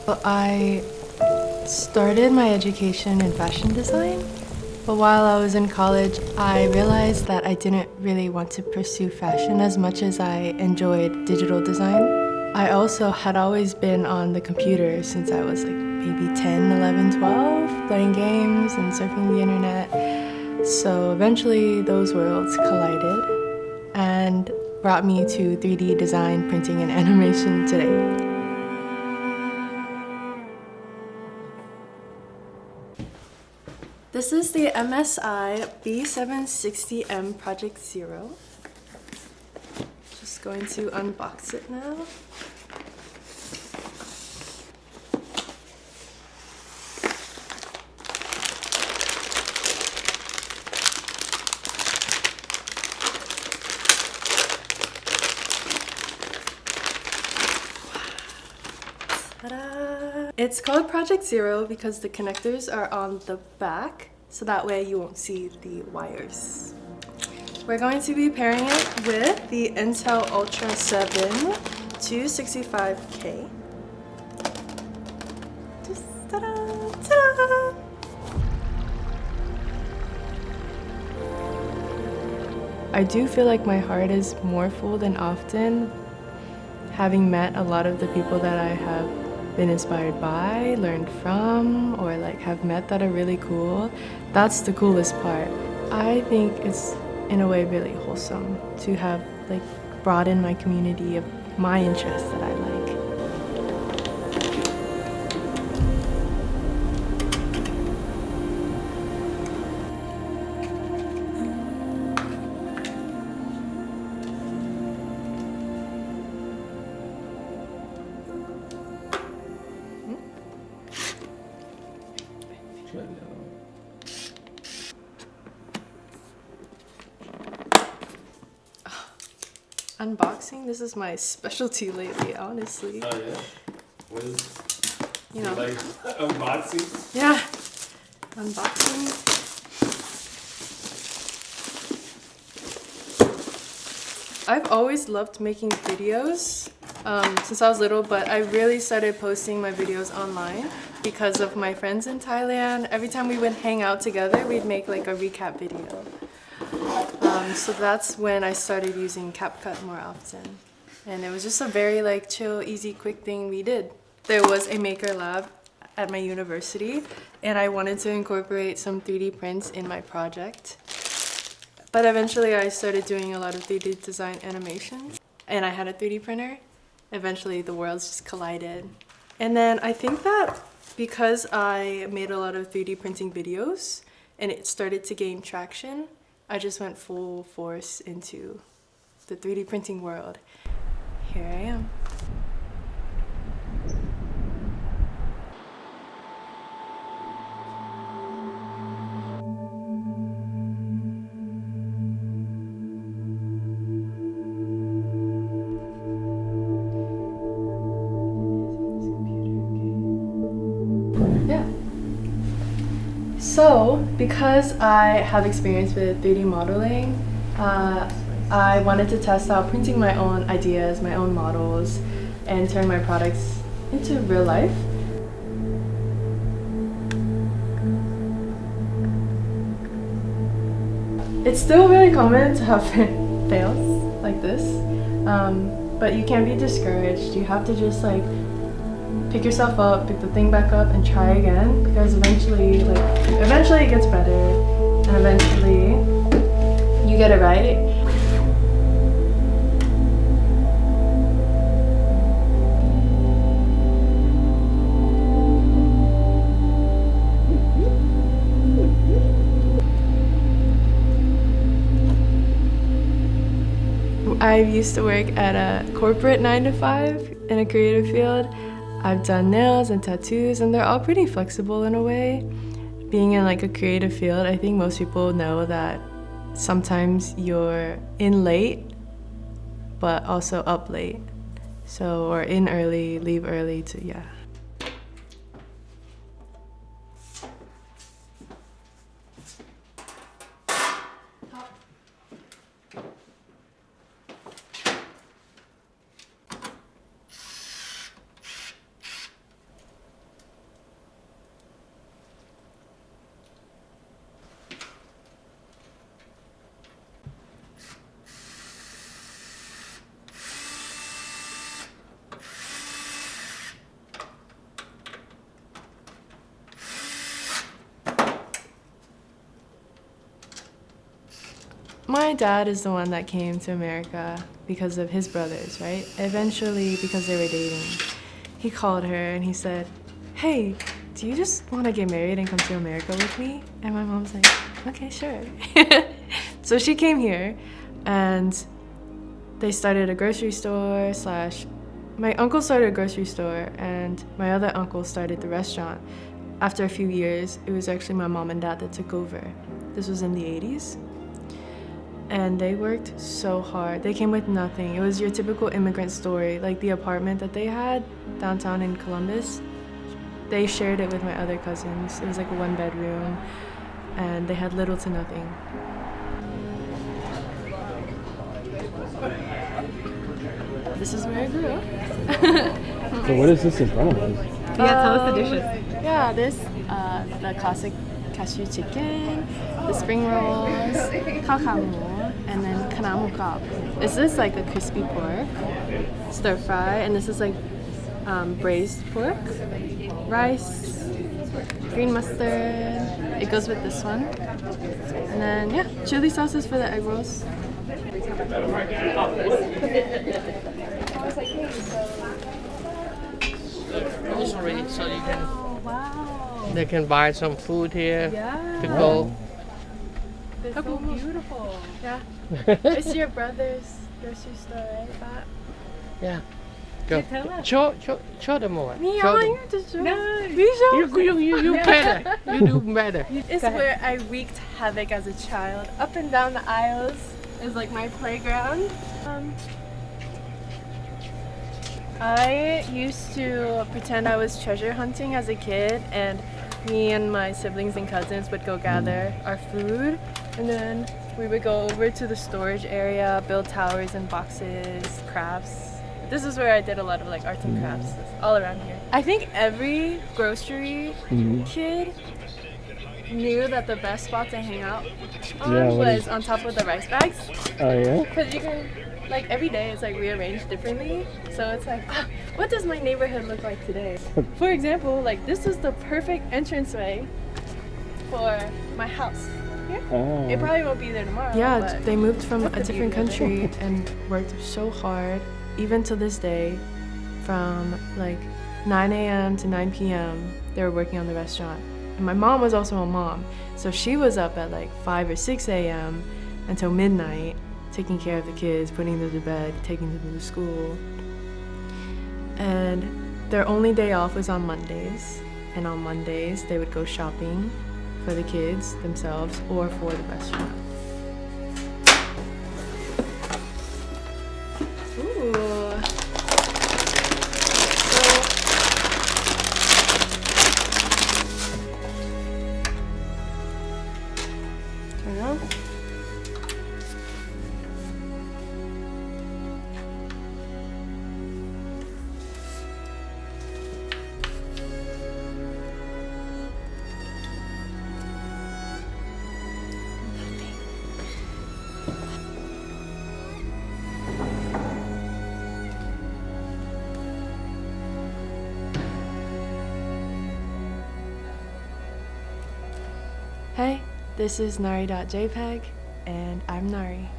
I started my education in fashion design, but while I was in college, I realized that I didn't really want to pursue fashion as much as I enjoyed digital design. I also had always been on the computer since I was like maybe 10, 11, 12, playing games and surfing the internet. So eventually those worlds collided and brought me to 3D design, printing, and animation today. This is the MSI B760M Project Zero. Just going to unbox it now. Ta-da! It's called Project Zero because the connectors are on the back, so that way you won't see the wires. We're going to be pairing it with the Intel Ultra 7 265K. Just ta-da! Ta-da! I do feel like my heart is more full than often, having met a lot of the people that I have been inspired by, learned from, or like have met that are really cool. That's the coolest part. I think it's in a way really wholesome to have like brought in my community of my interests that I like. Unboxing, this is my specialty lately, honestly. Oh yeah? What is, you know, like unboxing? Yeah, unboxing. I've always loved making videos since I was little, but I really started posting my videos online because of my friends in Thailand. Every time we would hang out together, we'd make like a recap video. So that's when I started using CapCut more often. And it was just a very like chill, easy, quick thing we did. There was a maker lab at my university and I wanted to incorporate some 3D prints in my project. But eventually I started doing a lot of 3D design animation and I had a 3D printer. Eventually the worlds just collided. And then I think that because I made a lot of 3D printing videos and it started to gain traction, I just went full force into the 3D printing world. Here I am. Yeah. So, because I have experience with 3D modeling, I wanted to test out printing my own ideas, my own models, and turn my products into real life. It's still really common to have fails like this, but you can't be discouraged. You have to just like pick yourself up, pick the thing back up, and try again, because eventually it gets better, and eventually you get it right. I used to work at a corporate 9-to-5 in a creative field. I've done nails and tattoos, and they're all pretty flexible in a way. Being in like a creative field, I think most people know that sometimes you're in late, but also up late. So, or in early, leave early to, yeah. my dad is the one that came to America because of his brothers, right? Eventually, because they were dating, he called her and he said, "Hey, do you just want to get married and come to America with me?" And my mom's like, "Okay, sure." So she came here and they started a grocery store slash my uncle started a grocery store and my other uncle started the restaurant. After a few years, it was actually my mom and dad that took over. This was in the 80s. And they worked so hard. They came with nothing. It was your typical immigrant story. Like the apartment that they had downtown in Columbus, they shared it with my other cousins. It was like a 1-bedroom and they had little to nothing. This is where I grew up. So what is this in front of us? Yeah, tell us the dishes. Yeah, this, the classic cashew chicken, the spring rolls, kakamu, and then kanamukap. This is like a crispy pork, stir fry, and this is like braised pork, rice, green mustard. It goes with this one. And then, yeah, chili sauces for the egg rolls. Grocery, so you can Wow. they can buy some food here Yeah. to go. They're so beautiful. Yeah. It's your brother's grocery store, right? That? Yeah. Go. Tell us. Show them more. Me, I Show want them. you to show. No. We show. You better. You do better. It's where I wreaked havoc as a child. Up and down the aisles is like my playground. I used to pretend I was treasure hunting as a kid, and me and my siblings and cousins would go gather our food, and then we would go over to the storage area, build towers and boxes, crafts. This is where I did a lot of like arts and crafts, all around here. I think every grocery kid knew that the best spot to hang out on Yeah, what was is- on top of the rice bags. Oh yeah? Because you can, like every day it's like rearranged differently. So it's like, what does my neighborhood look like today? For example, like this was the perfect entranceway for my house. Here. Oh. It probably won't be there tomorrow. Yeah, but they moved from that's a the different beauty of it. country and worked so hard, even to this day, from like 9 a.m. to 9 p.m. they were working on the restaurant. And my mom was also a mom, so she was up at like 5 or 6 a.m. until midnight, taking care of the kids, putting them to bed, taking them to school. And their only day off was on Mondays, and on Mondays they would go shopping for the kids themselves or for the restaurant. Ooh. Turn on. Hey, this is Nari.jpeg, and I'm Nari.